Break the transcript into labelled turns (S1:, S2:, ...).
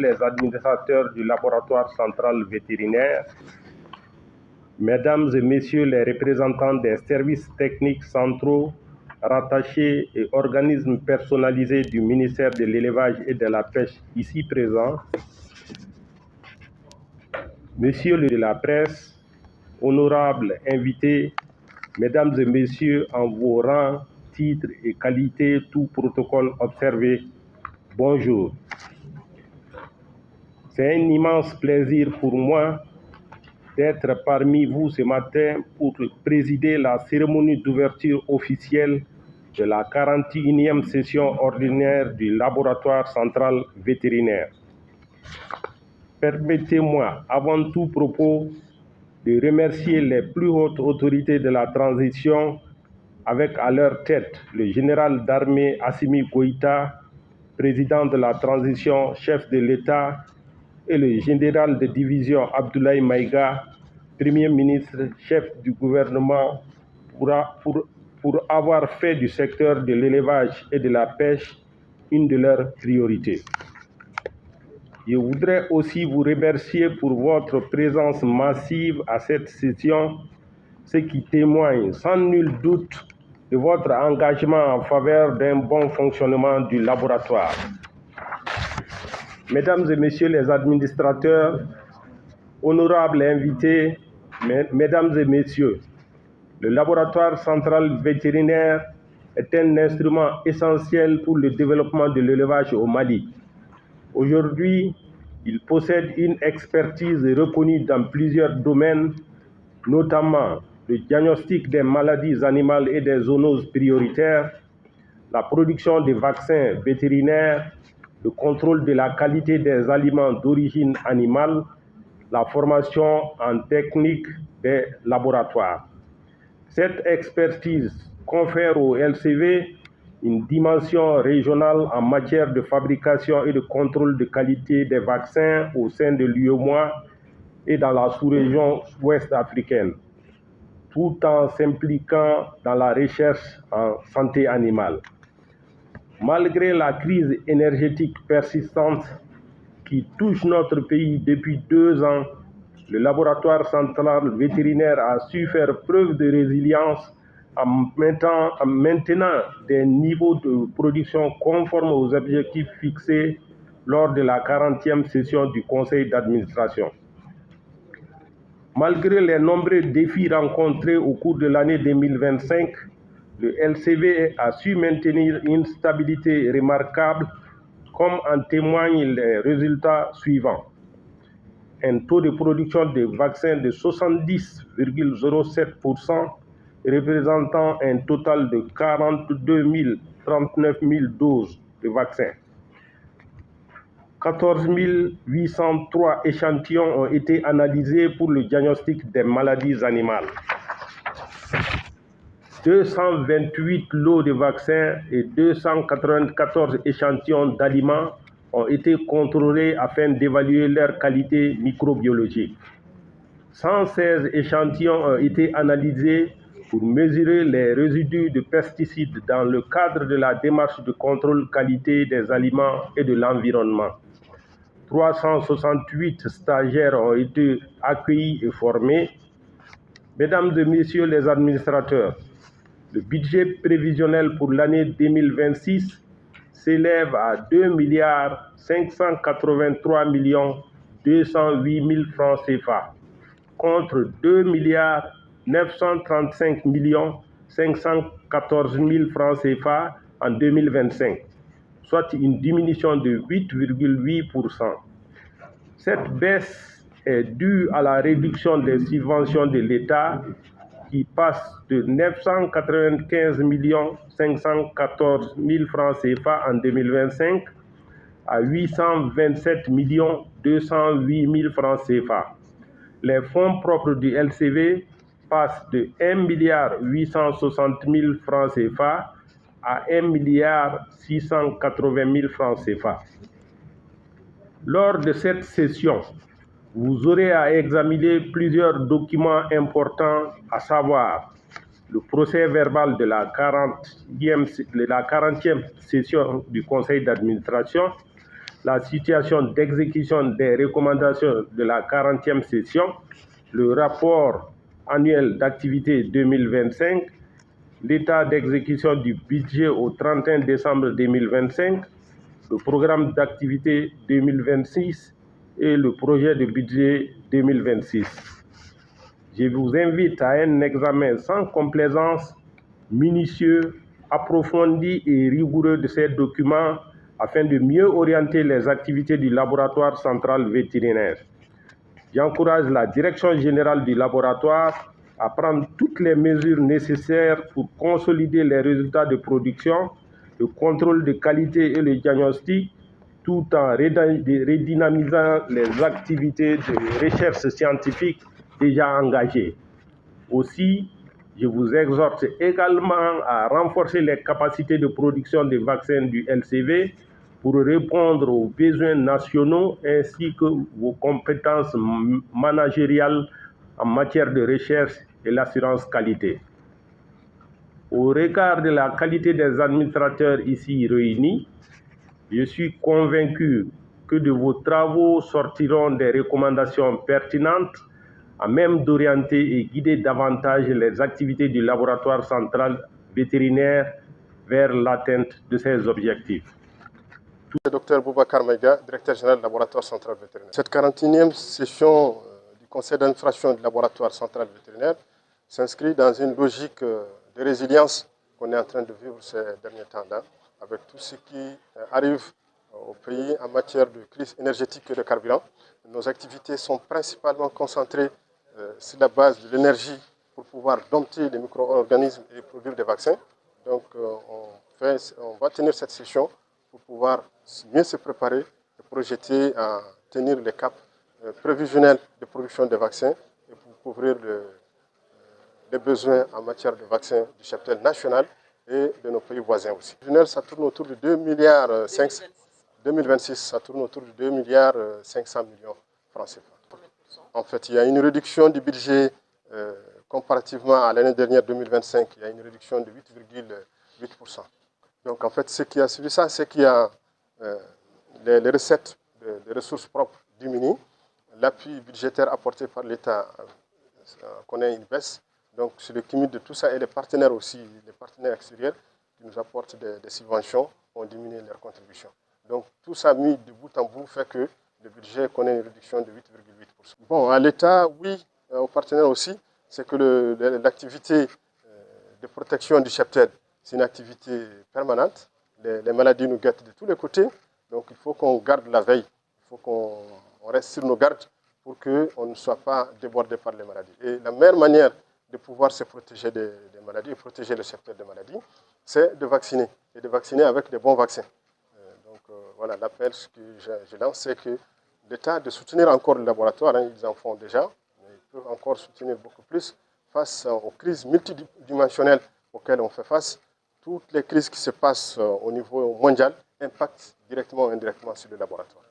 S1: les administrateurs du laboratoire central vétérinaire, Mesdames et Messieurs les représentants des services techniques centraux, rattachés et organismes personnalisés du ministère de l'Élevage et de la Pêche ici présents, Messieurs de la presse, honorables invités, Mesdames et Messieurs en vos rangs, titres et qualités, tout protocole observé, bonjour. C'est un immense plaisir pour moi d'être parmi vous ce matin pour présider la cérémonie d'ouverture officielle de la 41e session ordinaire du laboratoire central vétérinaire. Permettez-moi, avant tout propos, de remercier les plus hautes autorités de la transition, avec à leur tête le général d'armée Assimi Goïta, président de la transition, chef de l'État, et le général de division Abdoulaye Maïga, Premier ministre, chef du gouvernement, pour avoir fait du secteur de l'élevage et de la pêche une de leurs priorités. Je voudrais aussi vous remercier pour votre présence massive à cette session, ce qui témoigne sans nul doute de votre engagement en faveur d'un bon fonctionnement du laboratoire. Mesdames et Messieurs les administrateurs, honorables invités, Mesdames et Messieurs, le laboratoire central vétérinaire est un instrument essentiel pour le développement de l'élevage au Mali. Aujourd'hui, il possède une expertise reconnue dans plusieurs domaines, notamment le diagnostic des maladies animales et des zoonoses prioritaires, la production des vaccins vétérinaires, le contrôle de la qualité des aliments d'origine animale, la formation en technique des laboratoires. Cette expertise confère au LCV une dimension régionale en matière de fabrication et de contrôle de qualité des vaccins au sein de l'UEMOA et dans la sous-région ouest africaine, tout en s'impliquant dans la recherche en santé animale. Malgré la crise énergétique persistante qui touche notre pays depuis 2 ans, le laboratoire central vétérinaire a su faire preuve de résilience en maintenant des niveaux de production conformes aux objectifs fixés lors de la 40e session du conseil d'administration. Malgré les nombreux défis rencontrés au cours de l'année 2025, le LCV a su maintenir une stabilité remarquable, comme en témoignent les résultats suivants. Un taux de production de vaccins de 70,07%, représentant un total de 42 039 000 doses de vaccins. 14 803 échantillons ont été analysés pour le diagnostic des maladies animales. 228 lots de vaccins et 294 échantillons d'aliments ont été contrôlés afin d'évaluer leur qualité microbiologique. 116 échantillons ont été analysés pour mesurer les résidus de pesticides dans le cadre de la démarche de contrôle qualité des aliments et de l'environnement. 368 stagiaires ont été accueillis et formés. Mesdames et Messieurs les administrateurs, le budget prévisionnel pour l'année 2026 s'élève à 2 583 208 000 francs CFA contre 2 935 514 000 francs CFA en 2025, soit une diminution de 8,8%. Cette baisse est due à la réduction des subventions de l'État qui passe de 995 514 000 francs CFA en 2025 à 827 208 000 francs CFA. Les fonds propres du LCV passent de 1 860 000 francs CFA à 1 680 000 francs CFA. Lors de cette session, vous aurez à examiner plusieurs documents importants, à savoir le procès verbal de la 40e session du conseil d'administration, la situation d'exécution des recommandations de la 40e session, le rapport annuel d'activité 2025, l'état d'exécution du budget au 31 décembre 2025, le programme d'activité 2026 et le projet de budget 2026. Je vous invite à un examen sans complaisance, minutieux, approfondi et rigoureux de ces documents afin de mieux orienter les activités du laboratoire central vétérinaire. J'encourage la direction générale du laboratoire à prendre toutes les mesures nécessaires pour consolider les résultats de production, le contrôle de qualité et le diagnostic, tout en redynamisant les activités de recherche scientifique déjà engagées. Aussi, je vous exhorte également à renforcer les capacités de production des vaccins du LCV pour répondre aux besoins nationaux ainsi que vos compétences managériales en matière de recherche et l'assurance qualité. Au regard de la qualité des administrateurs ici réunis, je suis convaincu que de vos travaux sortiront des recommandations pertinentes à même d'orienter et guider davantage les activités du laboratoire central vétérinaire vers l'atteinte de ces objectifs.
S2: Dr Boubacar Maïga, directeur général du laboratoire central vétérinaire. Cette 41e session du conseil d'administration du laboratoire central vétérinaire s'inscrit dans une logique de résilience qu'on est en train de vivre ces derniers temps-là, avec tout ce qui arrive au pays en matière de crise énergétique et de carburant. Nos activités sont principalement concentrées sur la base de l'énergie pour pouvoir dompter les micro-organismes et produire des vaccins. Donc on va tenir cette session pour pouvoir mieux se préparer et projeter à tenir les caps prévisionnels de production de vaccins et pour couvrir les besoins en matière de vaccins du cheptel national et de nos pays voisins aussi. Ça tourne autour de 2 milliards 2026, ça tourne autour de 2 milliards 500 millions francs CFA. En fait, il y a une réduction du budget comparativement à l'année dernière 2025, il y a une réduction de 8,8%. Donc en fait, ce qui a suivi ça, c'est qu'il y a les recettes des ressources propres diminuent, l'appui budgétaire apporté par l'État connaît une baisse. Donc c'est le cumul de tout ça et les partenaires aussi, les partenaires extérieurs qui nous apportent des subventions ont diminué leurs contributions. Donc tout ça mis de bout en bout fait que le budget connaît une réduction de 8,8%. Bon, à l'État, oui, aux partenaires aussi, c'est que l'activité de protection du cheptel, c'est une activité permanente. Les maladies nous guettent de tous les côtés. Donc il faut qu'on garde la veille. Il faut qu'on reste sur nos gardes pour qu'on ne soit pas débordé par les maladies. Et la meilleure manière de pouvoir se protéger des maladies et protéger le cheptel des maladies, c'est de vacciner. Et de vacciner avec des bons vaccins. Voilà, l'appel que je lance, c'est que l'État de soutenir encore le laboratoire, ils en font déjà, mais ils peuvent encore soutenir beaucoup plus face aux crises multidimensionnelles auxquelles on fait face. Toutes les crises qui se passent au niveau mondial impactent directement ou indirectement sur le laboratoire.